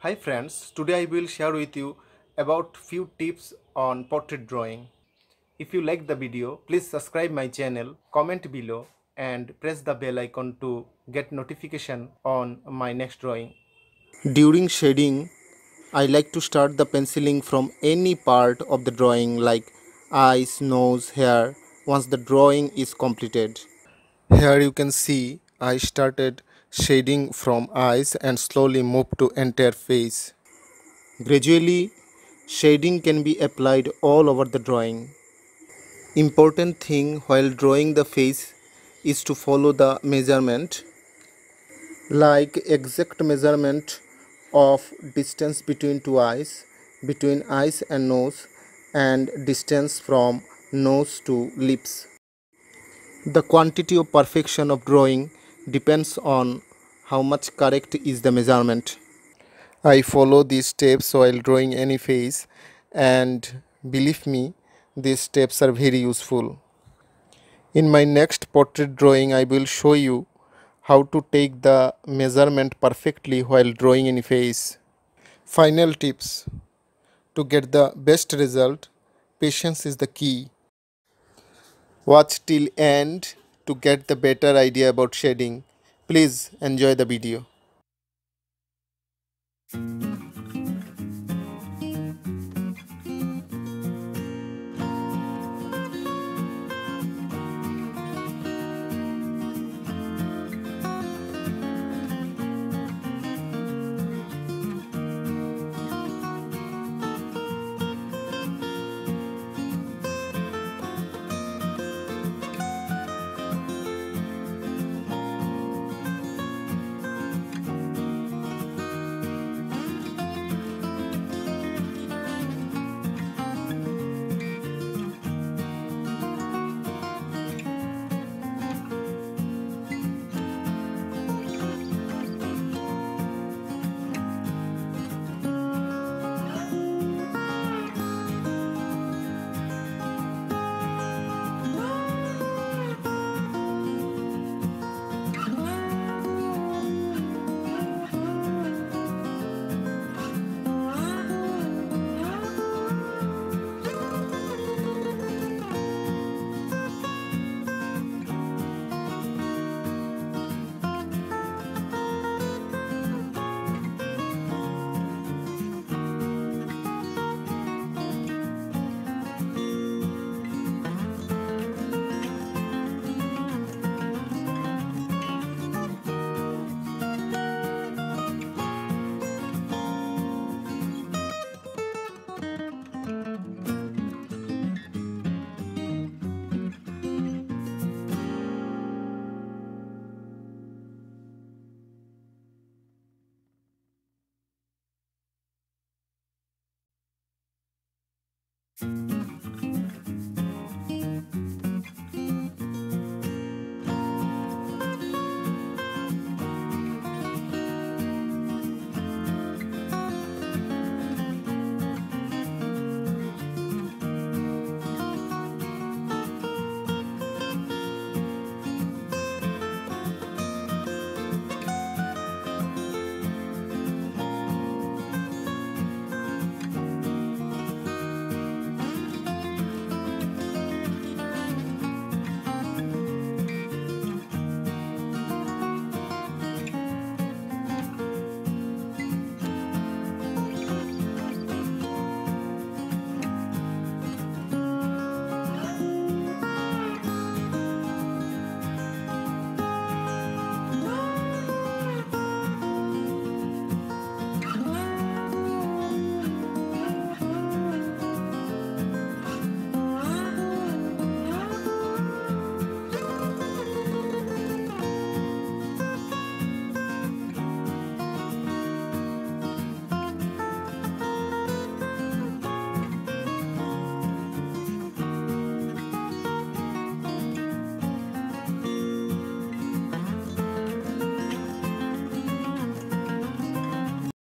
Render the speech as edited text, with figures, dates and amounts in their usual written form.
Hi friends, today I will share with you about few tips on portrait drawing. If you like the video, please subscribe my channel, comment below and press the bell icon to get notification on my next drawing. During shading, I like to start the penciling from any part of the drawing like eyes, nose, hair once the drawing is completed. Here you can see I started shading from eyes and slowly moved to entire face. Gradually, shading can be applied all over the drawing. Important thing while drawing the face is to follow the measurement, like exact measurement of distance between two eyes, between eyes and nose, and distance from nose to lips. The quantity of perfection of drawing depends on how much correct is the measurement. I follow these steps while drawing any face, and believe me, these steps are very useful. In my next portrait drawing, I will show you how to take the measurement perfectly while drawing any face. Final tips: to get the best result, patience is the key. Watch till end to get the better idea about shading. Please enjoy the video.